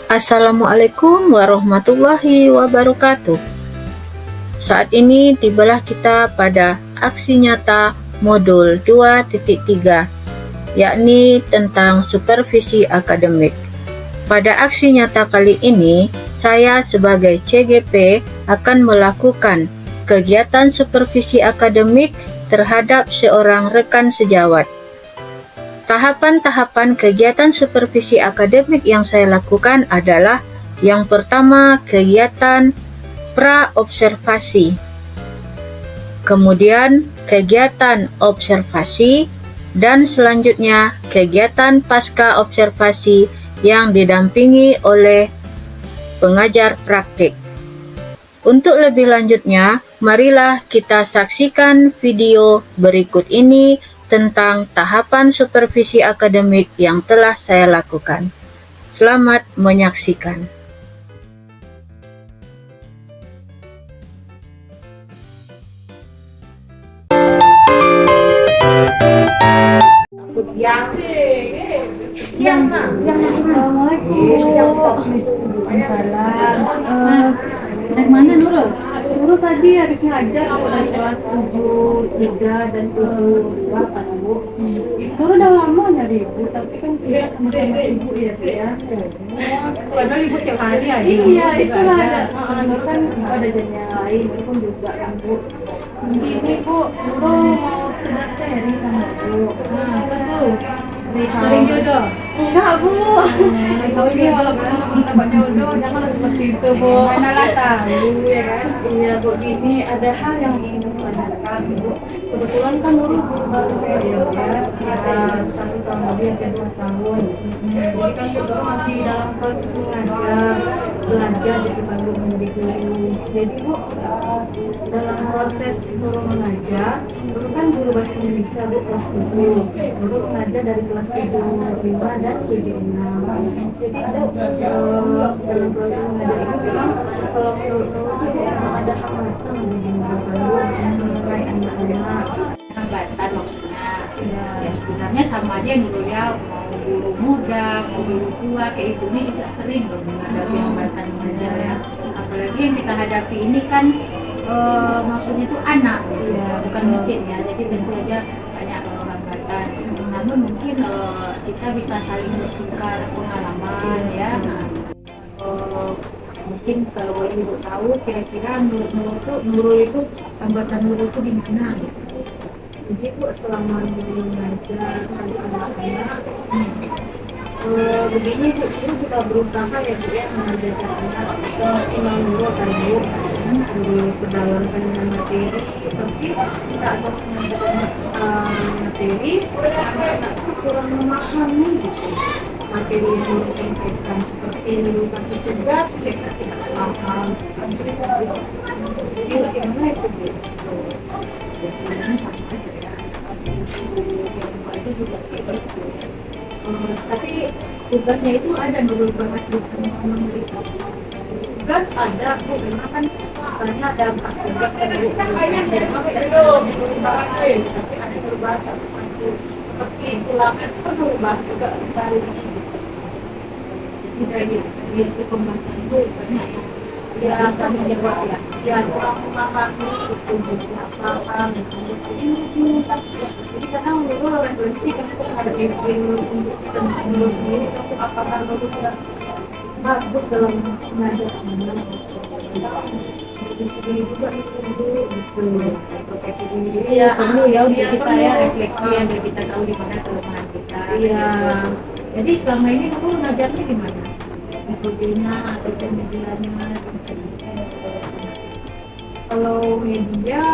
Assalamualaikum warahmatullahi wabarakatuh. Saat ini tibalah kita pada aksi nyata modul 2.3, yakni tentang supervisi akademik. Pada aksi nyata kali ini, saya sebagai CGP akan melakukan kegiatan supervisi akademik terhadap seorang rekan sejawat. Tahapan-tahapan kegiatan supervisi akademik yang saya lakukan adalah yang pertama, kegiatan pra-observasi, kemudian kegiatan observasi, dan selanjutnya kegiatan pasca observasi yang didampingi oleh pengajar praktik. Untuk lebih lanjutnya, marilah kita saksikan video berikut ini tentang tahapan supervisi akademik yang telah saya lakukan. Selamat menyaksikan. Dari mana Nurul? Nurul tadi habis ngajar dari kelas 7.3 dan 7.2 kan Bu. Nurul udah lama nyari Ibu, tapi kan kita sama-sama sibuk ya Bu ya. Padahal Ibu tiap hari aja. Iya, itu ada. Nurul kan ada jadinya lain, Nurul pun juga kan Bu. Ini Bu, Nurul mau sekedar sharing sama Bu. Betul. Saling jodoh? Enggak Bu. Tahu dia walaupun belum dapat jodoh, janganlah seperti itu Bu. Mana lah tahu ya kan? Iya Bu, ini ada hal yang ingin ditanyakan Bu. Kebetulan kan Nurul baru ya sekitar 1 tahun lebih atau 2 tahun. Jadi kan Nurul masih dalam proses belajar gitu kan Bu, menjadi guru. Jadi Bu, dalam proses Nurul mengajar, Nurul kan guru bahasa Indonesia Bu kelas 7. Nurul mengajar dari kelas 7.5 dan 7.6. Jadi Bu, dalam proses mengajar ini memang kalau menurut Nurul itu memang ada hambatan di mengenai anak-anak. Hambatan maksudnya ya sebenarnya sama aja Nurul ya, mau guru muda, mau guru tua kayak Ibu ini juga sering menghadapi hambatan mengajar ya. Apalagi yang kita hadapi ini kan maksudnya itu anak ya, bukan mesin ya, jadi tentu aja banyak hambatan. Namun mungkin kita bisa saling bertukar pengalaman ya. Mungkin kalau boleh Ibu tahu kira-kira Nurul itu hambatan Nurul itu di mana gitu. Jadi Bu, selama Nurul mengajar anak-anak begini Bu, kita berusaha ya Bu ya mengajarkan anak semaksimal Nurul kan Bu, pedalaman materi, tapi saat mengajarkan materi anak-anak itu kurang memahami gitu materi yang disampaikan, seperti Nurul kasih tugas mereka tidak paham. Jadi bagaimana itu Bu? Sebenarnya sama aja ya, itu juga kayak gitu. Tapi tugasnya itu ada Nurul bahas bersama-sama mereka. Tugas ada Bu, memang kan misalnya ada 4 tugas kan Bu, tapi ada perubahan satu-satu seperti ulangan kan perubahan juga baru dari pembahasan itu banyak ya sama jawab ya kurang memahami itu tidak paham jadi kadang Nurul refleksi kan itu ada Nurul sendiri itu apakah Nurul tidak bagus dalam mengajar anak dari segi juga itu gitu profesi sendiri ya perlu ya untuk kita ya refleksi yang kita tahu di mana kelemahan kita iya. Jadi selama ini Nurul ngajarnya di mana? Metodenya atau medianya? Kalau media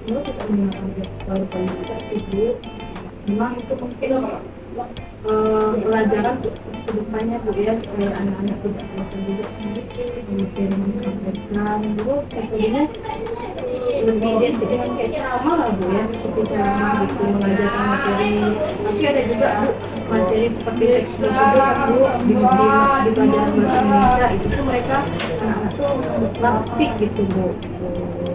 Nurul tidak menggunakan PowerPoint juga sih Bu. Memang itu mungkin pelajaran kedepannya Bu ya, supaya anak-anak tidak bosan juga kemudian menyampaikan Bu, metodenya lebih identik dengan kayak ceramah lah Bu ya, seperti ceramah gitu mengajarkan materi. Tapi ada juga Bu materi seperti teks prosedur Bu di pelajaran bahasa Indonesia itu tuh mereka anak-anak tuh praktik gitu Bu,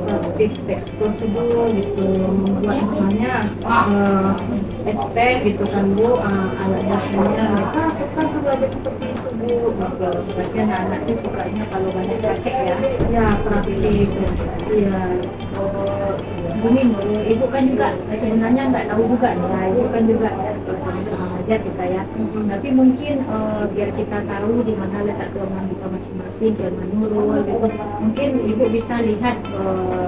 praktik teks prosedur gitu, membuat misalnya SP gitu kan Bu, alat dasarnya mereka suka belajar seperti itu Bu. ibu, sebagian anak tuh sukanya kalau banyak kakek ya. Ya, praktis. Iya. Gini Nurul, ibu kan juga sebenarnya nggak tahu juga nih ya, ibu kan juga sama-sama ngajar kita ya. Tapi mungkin biar kita tahu di mana letak kelemahan kita masing-masing, kelemahan Nurul gitu. Mungkin ibu bisa lihat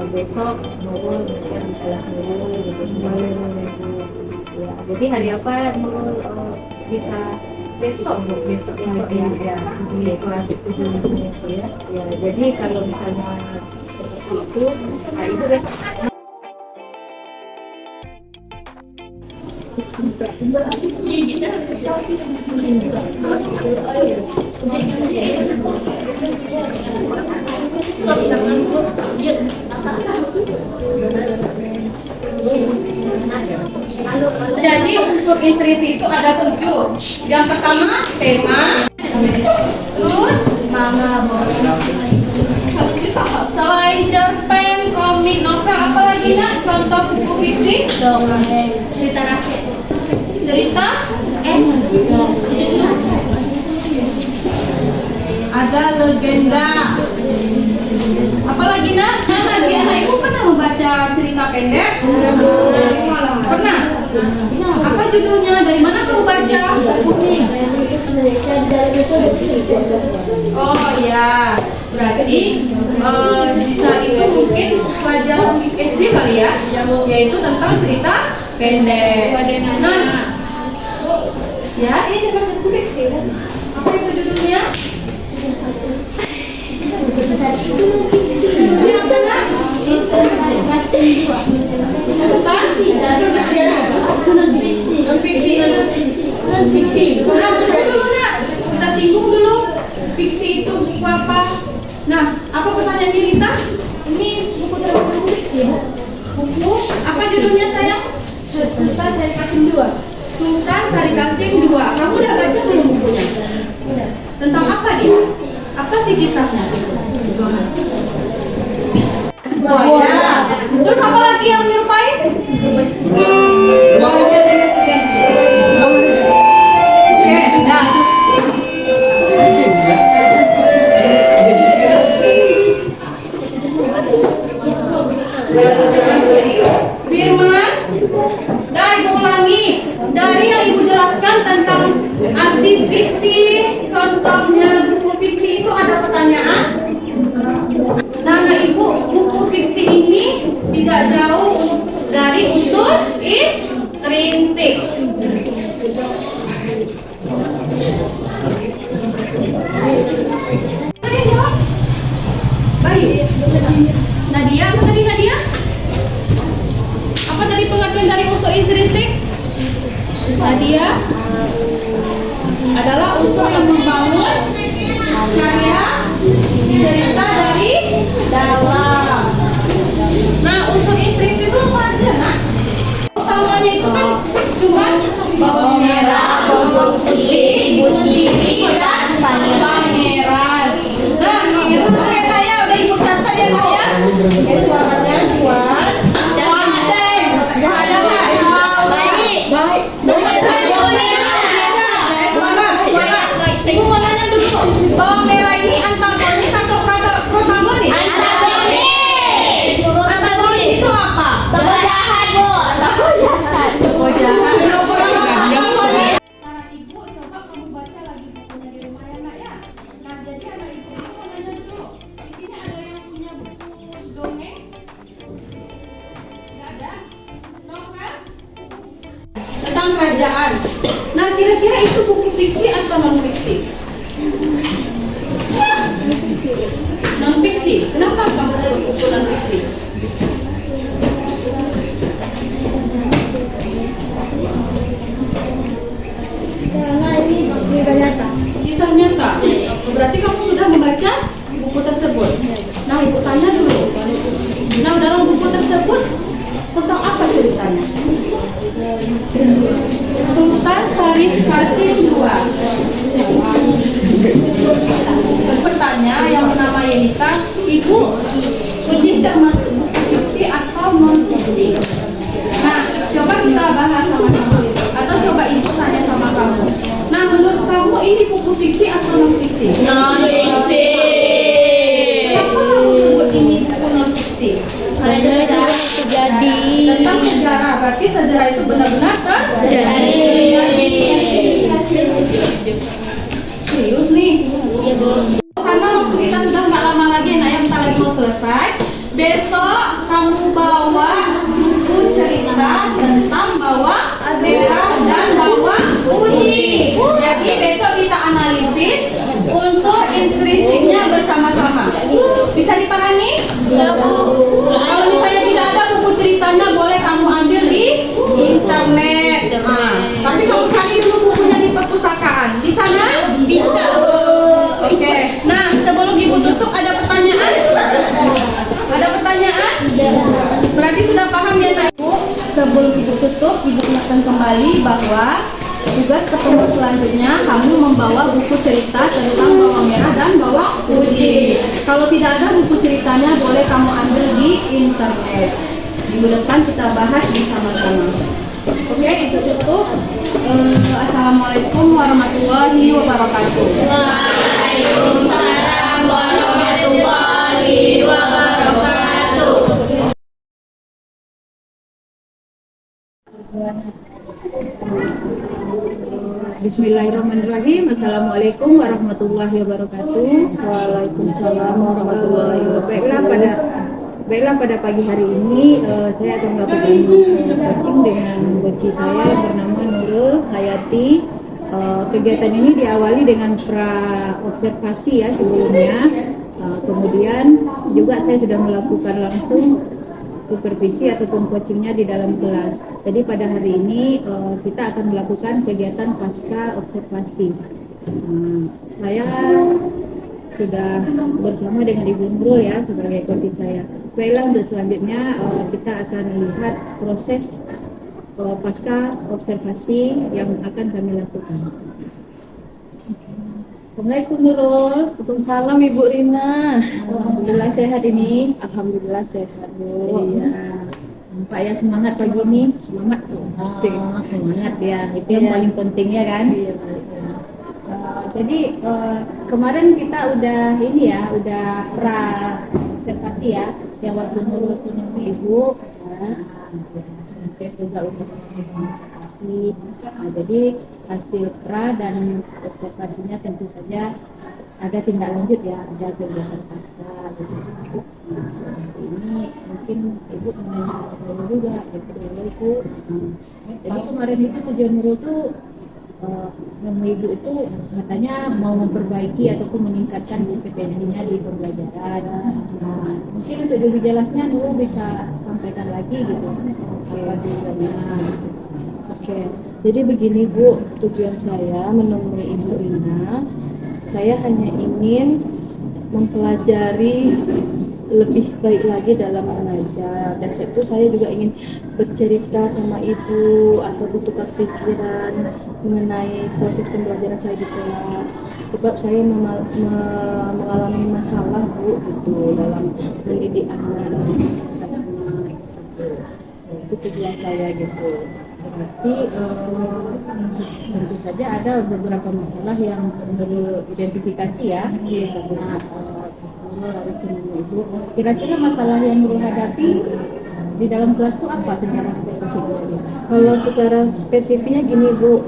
besok Nurul ngajar di kelas Nurul gitu semuanya. Ya, jadi hari apa Nurul bisa besok ya di kelas itu dulu ya. Ya, jadi kalau misalnya seperti itu, nah itu besok. Jadi unsur intrisi itu ada 7. Yang pertama tema, terus selain cerpen, komik, novel, apa lagi nak? Contoh buku fiksi? Cerita rakyat. Cerita? Ada legenda. Apa lagi nak? Nadia, ibu pernah membaca cerita pendek? Pernah? Apa judulnya? Dari mana kamu baca? Oh ya, berarti di saat itu mungkin pelajaran SD kali ya, yaitu tentang cerita pendek. Nah, ya, ini termasuk fiksi kan? Apa itu judulnya? Ini apa nak? Non-fiksi. Kita singgung dulu. Fiksi itu buku apa? Nah, apa pertanyaan Rita? Ini buku terbuku fiksi. Buku apa judulnya sayang? Sultan Sari Kasim 2. Sultan Sari Kasim 2. Kamu udah baca belum bukunya? Udah. Tentang apa dia? Apa sih kisahnya? Buaya. Terus apa lagi yang menyerupai? Oke, dah. Firman, dah ibu ulangi. Dari yang ibu jelaskan tentang arti fiksi, contohnya buku fiksi itu ada pertanyaan. Nama ibu, buku fiksi ini tidak jauh dari unsur intrinsik. Baik. Nadia, apa tadi Nadia? Apa tadi pengertian dari unsur intrinsik? Nadia adalah unsur yang membangun karya cerita dari dalam. Nah, unsur intrinsik itu apa aja nak? Utamanya itu kan cuma bawang merah, bawang putih, putih dan pangeran. Nah, oke saya udah ibu catat ya saya. Suaranya jual. Konten. Ada nggak? Baik. Baik. Ibu mau nanya dulu. Bawang merah ini antagonis atau protagonis? Antagonis. Antagonis itu apa? Tokoh jahat, Bu. Tokoh jahat. Tokoh jahat. Antagonis. Cara ibu coba kamu baca lagi bukunya di rumah ya nak ya. Nah jadi anak ibu itu mau nanya dulu. Di sini ada yang punya buku dongeng? Nggak ada. Novel? Tentang kerajaan. Nah kira-kira itu buku fiksi atau non fiksi? Non fiksi. Kenapa kamu sebut buku non fiksi? Karena ini cerita nyata. Kisah nyata. Berarti kamu sudah membaca buku tersebut. Nah ibu tanya dulu. Nah dalam buku tersebut tentang apa ceritanya? Sultan Sari Kasim 2. Bertanya yang bernama Yenita, ibu uji termasuk buku fiksi atau non fiksi? Nah, coba kita bahas sama-sama. Atau coba ibu tanya sama kamu. buku fiksi atau non fiksi? Non-fiksi. Kenapa kamu sebut ini buku non fiksi? Karena itu terjadi. Tentang sejarah, berarti sejarah itu benar-benar Terjadi. serius nih. Iya, Bu. Karena waktu kita sudah nggak lama lagi, nah yang kita lagi mau selesai. Besok kamu bawa buku cerita tentang bawang merah dan bawang putih. Jadi besok kita analisis unsur intrinsiknya bersama-sama. Bisa dipahami? Bisa, Bu. Kalau misalnya tidak ada buku ceritanya, boleh kamu ambil di internet. Nah, tapi kamu cari dulu bukunya di perpustakaan. Di sana? Bisa, Bu. Oke. Nah, sebelum ibu tutup ada pertanyaan? Ada pertanyaan? Berarti sudah paham ya, Ibu? Sebelum ibu tutup, ibu ingatkan kembali bahwa tugas ketemu selanjutnya kamu membawa buku cerita tentang bawang merah dan bawang putih. Kalau tidak ada buku ceritanya, boleh kamu ambil di internet. Minggu depan kita bahas bersama-sama. Oke, itu tutup. Assalamualaikum warahmatullahi wabarakatuh. Waalaikumsalam warahmatullahi wabarakatuh. Bismillahirrahmanirrahim. Assalamualaikum warahmatullahi wabarakatuh. Waalaikumsalam warahmatullahi wabarakatuh. Baiklah pada pagi hari ini saya akan melakukan coaching dengan coach saya yang bernama Nurul Hayati. Kegiatan ini diawali dengan pra-observasi ya sebelumnya. Kemudian juga saya sudah melakukan langsung supervisi ataupun coachingnya di dalam kelas. Jadi pada hari ini kita akan melakukan kegiatan pasca observasi. Saya sudah bersama dengan Ibu Nurul ya sebagai coach saya. Baiklah, untuk selanjutnya kita akan lihat proses pasca observasi yang akan kami lakukan. Assalamualaikum Nurul. Waalaikumsalam Ibu Rina. Alhamdulillah sehat ini. Alhamdulillah sehat, Bu. Iya. Nampak ya semangat pagi ini. Semangat tuh. Pasti semangat ya. Itu yang Iya. paling penting ya kan. Iya. Jadi kemarin kita udah ini ya, udah pra observasi ya, yang waktu Nurul ketemu Ibu. Saya juga udah observasi. Jadi hasil pra dan observasinya tentu saja ada tindak lanjut ya, ada kegiatan pasca. Ini mungkin Ibu menanya juga, Ibu. Jadi kemarin itu tujuan Nurul tuh Ibu itu katanya mau memperbaiki ataupun meningkatkan kompetensinya di pembelajaran. Mungkin untuk lebih jelasnya Nurul bisa sampaikan lagi gitu. Apa tujuannya? Oke. Jadi begini, Bu, tujuan saya menemui Ibu Rina, saya hanya ingin mempelajari lebih baik lagi dalam mengajar, dan itu saya juga ingin bercerita sama Ibu atau bertukar pikiran mengenai proses pembelajaran saya di kelas, sebab saya mengalami masalah, Bu, gitu dalam mendidik anak dan anak gitu. Itu tujuan saya gitu. Berarti tentu saja ada beberapa masalah yang perlu identifikasi ya. Karena lalu ketemu Ibu. Kira-kira masalah yang Nurul hadapi di dalam kelas itu apa secara spesifiknya? Kalau secara spesifiknya gini, Bu,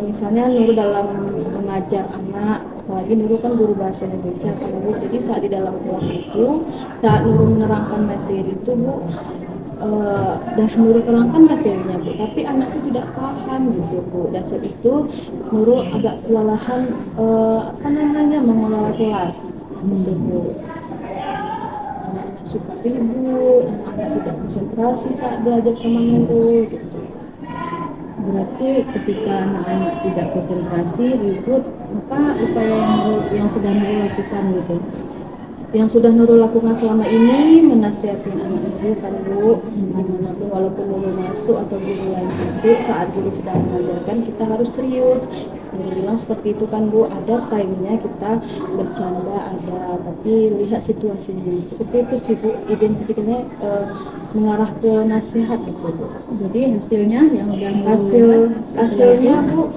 misalnya Nurul dalam mengajar anak, apalagi Nurul kan guru bahasa Indonesia kan, Bu. Jadi saat di dalam kelas itu, saat Nurul menerangkan materi itu, Bu, dah Nurul terangkan materinya, Bu, tapi anak itu tidak paham gitu, Bu. Dan saat itu Nurul agak kewalahan mengelola kelas gitu, Bu. Anak suka ribut, anak tidak konsentrasi saat belajar sama Nurul gitu. Berarti ketika anak-anak tidak konsentrasi, ribut, apa upaya yang sudah Nurul lakukan gitu? Yang sudah Nurul lakukan selama ini menasihati anak Nurul kan, Bu, anak Nurul walaupun Nurul masuk atau guru lain masuk, saat guru sedang mengajarkan kita harus serius. Nurul bilang seperti itu kan, Bu, ada time-nya kita bercanda ada, tapi lihat situasinya seperti itu sih, Bu. Identifikasinya mengarah ke nasihat gitu, Bu. Jadi hasilnya yang udah Hasilnya, Bu,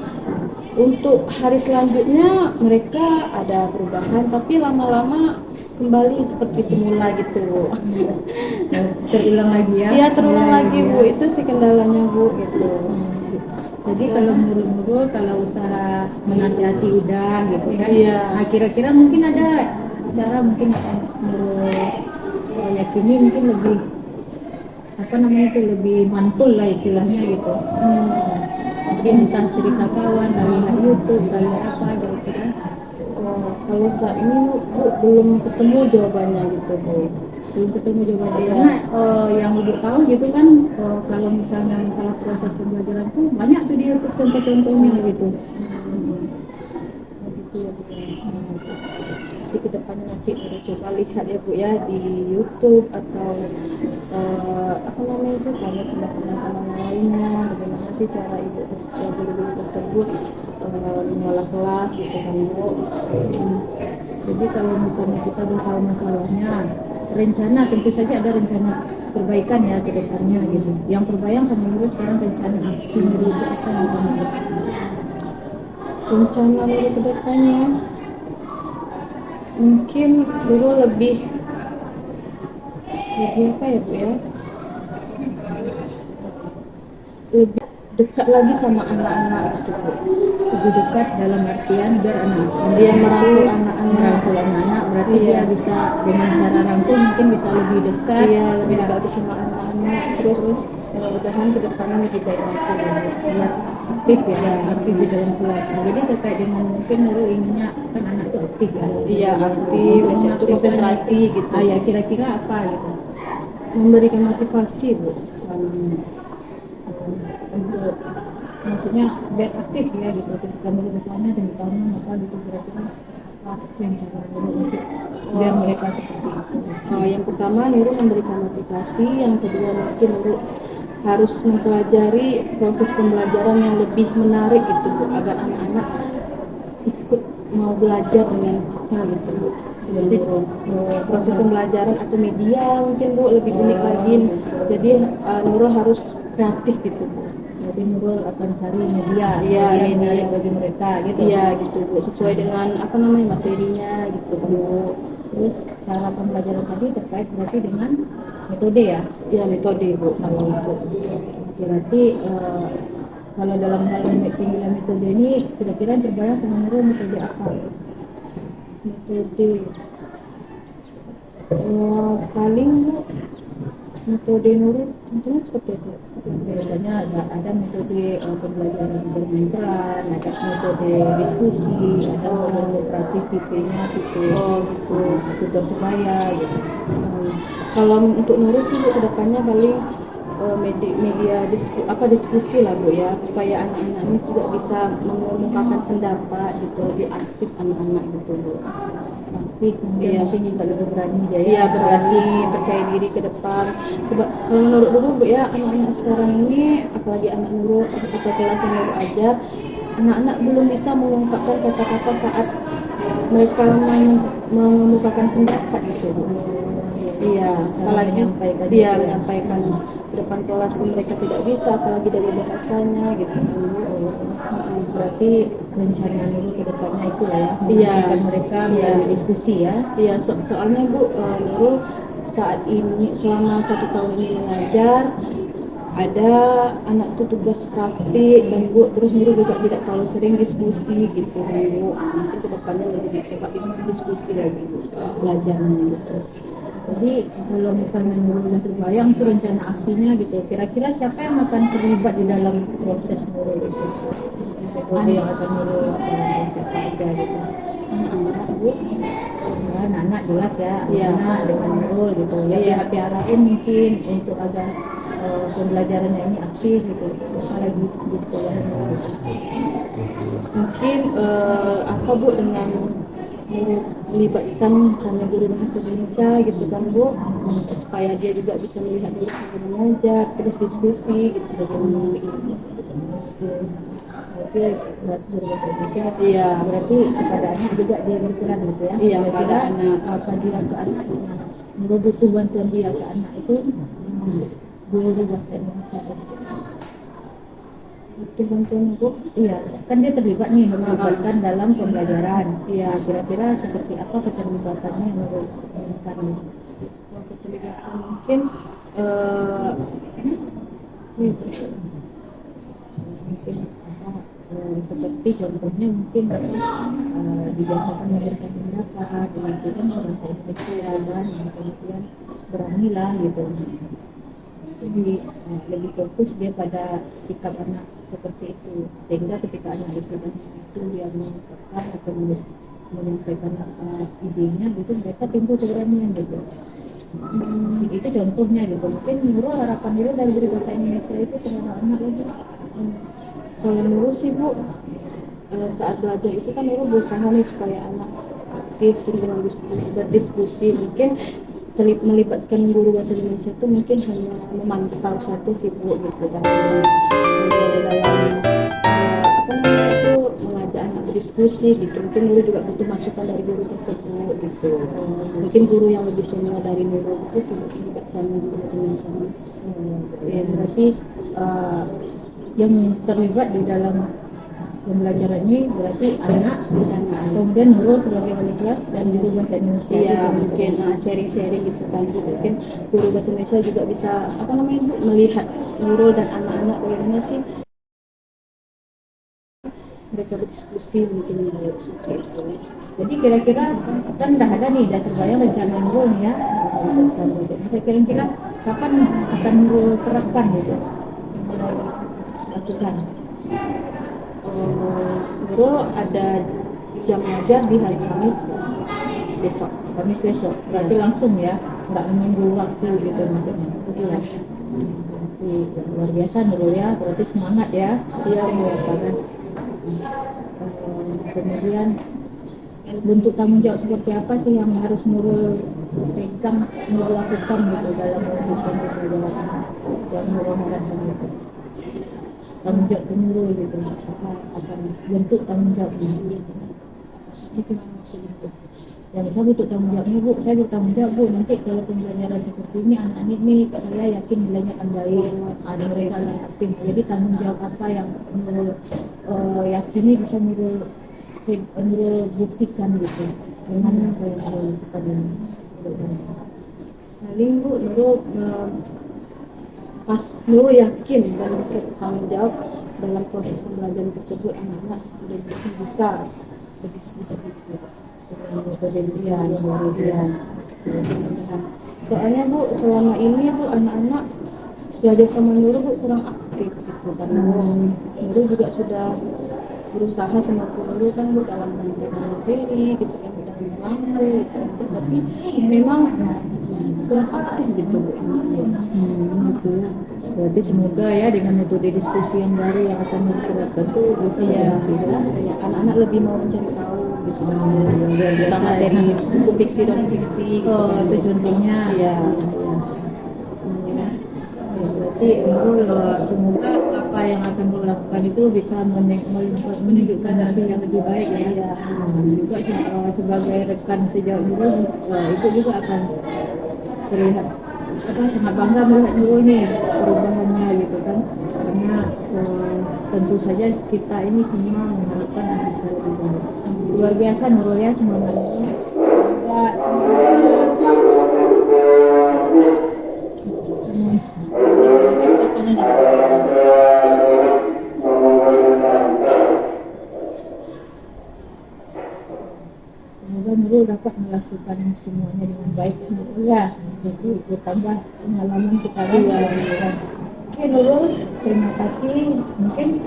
Untuk hari selanjutnya mereka ada perubahan, tapi lama-lama kembali seperti semula gitu Bu. Terulang lagi ya? Iya terulang Iya, lagi iya. Bu, itu sih kendalanya Bu gitu. Jadi kalau menurut kalau usaha menasihati udah gitu kan? Iya. Nah, kira-kira mungkin ada cara mungkin menurut yakini mungkin lebih apa namanya itu lebih mantul lah istilahnya gitu. Mungkin entah cerita kawan dari YouTube dari apa gitu kan? Kalau saat ini Bu belum ketemu jawabannya gitu Bu. Belum ketemu jawabannya Iya. karena yang ibu tahu gitu kan kalau misalnya masalah proses pembelajaran tuh banyak tuh di YouTube contoh-contohnya gitu. Gitu ya Bu. Jadi kedepannya nanti kita coba lihat ya Bu ya di YouTube atau apa namanya itu tanya sama teman-teman lainnya bagaimana sih cara ibu guru-guru tersebut mengolah kelas gitu kan Bu. Jadi kalau misalnya kita udah tahu masalahnya, rencana tentu saja ada rencana perbaikan ya ke depannya gitu. Yang terbayang sama ibu sekarang rencana aksi Nurul itu apa yang kamu lakukan? Rencana Nurul ke depannya mungkin dulu lebih apa ya Bu ya, lebih dekat lagi sama anak-anak gitu Bu. Lebih dekat dalam artian biar anak Dia merangkul anak-anak. merangkul anak berarti Iya. dia bisa dengan cara rangkul mungkin bisa lebih dekat. Iya lebih Ya. dekat lagi sama anak-anak, terus mudah-mudahan ke depannya lebih baik lagi Bu. Biar aktif ya, aktif di dalam kelas. Nah, jadi terkait dengan mungkin Nurul inginnya kan anak itu aktif ya. Iya aktif, Untuk itu konsentrasi gitu. Ah ya kira-kira apa gitu? Memberikan motivasi Bu. Untuk maksudnya biar aktif ya gitu ketika misalnya dan tahun apa gitu kira-kira apa yang cara Nurul untuk biar mereka seperti itu. Yang pertama Nurul memberikan motivasi, yang kedua mungkin Nurul harus mempelajari proses pembelajaran yang lebih menarik gitu Bu, agar anak-anak ikut mau belajar dengan kita gitu Bu. Jadi proses pembelajaran atau media mungkin Bu lebih unik lagi. Jadi Nurul harus kreatif gitu Bu. Jadi Nurul akan cari media, Iya, yang media. menarik bagi mereka gitu. Iya gitu Bu, sesuai dengan apa namanya materinya gitu Bu. Terus cara pembelajaran tadi terkait berarti dengan metode ya. Ya metode Bu. Kalau itu berarti kalau dalam hal pemilihan metode ini kira-kira yang terbayang sama Nurul metode apa? Metode paling Bu, metode Nurul tentunya seperti itu. Biasanya ada metode pembelajaran bermain peran, ada metode diskusi, ada model kooperatif tipenya tipe Gitu. tutor sebaya gitu. Kalau untuk Nurul sih Bu, kedepannya paling media diskusi lah Bu ya, supaya anak-anak ini juga bisa mengemukakan pendapat gitu, lebih aktif anak-anak gitu Bu. Tapi kemudian mungkin juga lebih berani ya. Iya berani, percaya diri ke depan. Kalau menurut dulu Bu ya, anak-anak sekarang ini apalagi anak Nurul atau kelas yang Nurul ajar, anak-anak belum bisa mengungkapkan kata-kata saat mereka mengemukakan pendapat gitu Bu. Iya, apalagi menyampaikan dia gitu ya. menyampaikan ke depan kelas pun mereka tidak bisa, apalagi dari bahasanya gitu. Berarti rencana Nurul ke depannya itu lah ya. Iya. Menyampaikan mereka Iya. melalui diskusi ya. Iya, soalnya Bu, Nurul saat ini selama 1 tahun ini mengajar, ada anak itu tugas praktik dan Bu, terus Nurul juga tidak terlalu sering diskusi gitu Bu. Mungkin kedepannya lebih coba diskusi lagi Bu, belajarnya gitu. Jadi kalau misalnya Nurul yang terbayang itu rencana aksinya gitu. Kira-kira siapa yang akan terlibat di dalam proses Nurul itu? Metode yang akan Nurul lakukan siapa aja gitu. Anak-anak Bu, Ya, anak-anak jelas ya, Iya. anak dengan Nurul gitu. Ya Iya. pihak-pihak lain mungkin untuk agar pembelajarannya ini aktif gitu. Apalagi di sekolah Nurul gitu. mungkin apa Bu dengan melibatkan misalnya guru bahasa Indonesia gitu kan Bu, supaya dia juga bisa melihat dulu sambil mengajar, terus diskusi gitu bagaimana ini. Oke, buat berbahasa Indonesia. Iya. Berarti kepada anak juga dia berperan gitu ya. Iya, Kira-kira kepada anak. apa dia ke anak itu. Nurul butuh bantuan dia ke anak itu guru bahasa Indonesia. Bantuan Bu, iya, kan dia terlibat nih melibatkan dalam pembelajaran. Iya, kira-kira seperti apa keterlibatannya menurut kami? Keterlibatan mungkin eh, Mungkin apa, seperti contohnya mungkin dibiasakan memberikan pendapat, itu kan merasa intelektual kan, kemudian beranilah gitu. Jadi lebih fokus dia pada sikap anak seperti itu, sehingga ketika anak itu dia mengungkapkan atau menyampaikan apa idenya gitu, mereka timbul keberanian gitu. Itu contohnya gitu. Mungkin Nurul, harapan Nurul dari guru bahasa Indonesia itu terhadap anak lagi. kalau Nurul sih Bu, saat belajar itu kan Nurul berusaha nih supaya anak aktif terus berdiskusi. Mungkin melibatkan guru bahasa Indonesia itu mungkin hanya memantau saja sih Bu gitu kan, dalam apa namanya itu mengajak anak berdiskusi gitu. Mungkin Nurul juga butuh masukan dari guru tersebut gitu. Mungkin guru yang lebih senior dari Nurul itu sih melibatkan guru bahasa Indonesia. Ya, berarti yang terlibat di dalam pembelajaran ini berarti anak dan kemudian Nurul sebagai wali kelas dan guru bahasa Indonesia. Iya, gitu. mungkin sharing-sharing gitu kan. Mungkin guru bahasa Indonesia juga bisa apa namanya Bu, melihat Nurul dan anak-anak bagaimana sih mereka berdiskusi mungkin seperti itu. Jadi kira-kira kan udah ada nih, udah terbayang rencana Nurul nih ya. Kira-kira kapan akan Nurul terapkan gitu? Lakukan. Nurul ada jam ngajar di hari Kamis besok. Kamis besok, berarti langsung ya, nggak menunggu waktu gitu maksudnya. Iya. Berarti luar biasa Nurul ya, berarti semangat ya. Iya, kan. Kemudian bentuk tanggung jawab seperti apa sih yang harus Nurul pegang, Nurul lakukan gitu dalam melakukan pembelajaran yang Nurul harapkan gitu. Tanggung jawab ke Nurul gitu, apa akan bentuk tanggung jawabnya? Itu maksud itu. Ya misal bentuk tanggung jawabnya Bu, saya bertanggung jawab Bu, nanti kalau pembelajaran seperti ini anak-anak ini saya yakin nilainya akan baik, ada mereka yang aktif. Jadi tanggung jawab apa yang Nurul yakini bisa Nurul buktikan gitu dengan apa yang Nurul lakukan ini. Paling Bu, Nurul pas Nurul yakin dan bisa bertanggung jawab dalam proses pembelajaran tersebut, anak-anak sudah bisa berdiskusi gitu. Soalnya Bu, selama ini Bu, anak-anak belajar sama Nurul Bu kurang aktif gitu, karena Nurul juga sudah berusaha sama Nurul kan Bu dalam memberikan materi gitu kan, udah membantu gitu, tapi memang kurang aktif gitu Bu. Gitu. Berarti semoga ya dengan metode diskusi yang baru yang akan diterapkan itu bisa Ya, ya. anak-anak lebih mau mencari tahu gitu, Luar biasa terutama ya. dari buku fiksi dan fiksi gitu. Oh, itu contohnya. Iya. Ya, berarti Nurul semoga apa yang akan Nurul lakukan itu bisa menunjukkan hasil yang lebih baik ya. Iya. Juga sebagai rekan sejauh Nurul itu juga akan terlihat sangat bangga melihat Nurul nih perubahannya gitu kan, karena tentu saja kita ini semua mengharapkan anak kita lebih baik. Luar biasa Nurul ya, semangatnya. Semoga Nurul dapat melakukan semuanya dengan baik ya. Jadi bertambah pengalaman kita lagi. Oke Nurul, terima kasih. Mungkin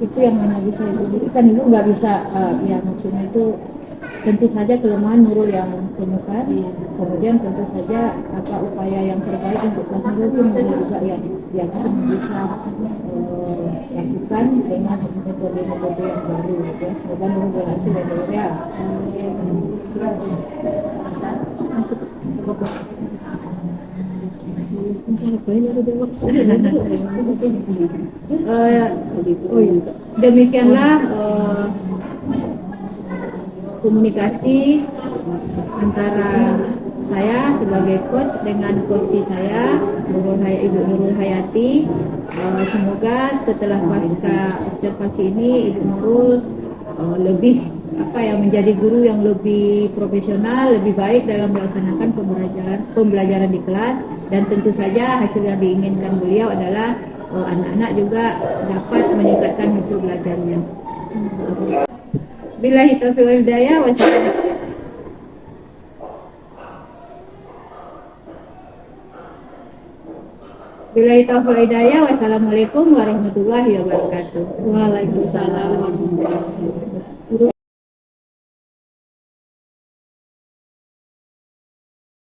itu yang hanya bisa Ibu berikan. Ibu nggak bisa, ya maksudnya itu tentu saja kelemahan Nurul yang temukan. Kemudian tentu saja apa upaya yang terbaik untuk kelas Nurul itu Nurul juga yang bisa lakukan dengan metode-metode yang baru. Ya. Semoga Nurul berhasil ya Nurul ya. Demikianlah komunikasi antara saya sebagai coach dengan coach saya Ibu Nurul Hayati Semoga setelah pasca observasi ini Ibu Nurul lebih menjadi guru yang lebih profesional, lebih baik dalam melaksanakan pembelajaran di kelas, dan tentu saja hasil yang diinginkan beliau adalah anak-anak juga dapat meningkatkan hasil belajarnya. Billahi taufiq wal hidayah. Billahi taufiq wal hidayah. Wassalamualaikum warahmatullahi wabarakatuh. Waalaikumsalam warahmatullahi wabarakatuh.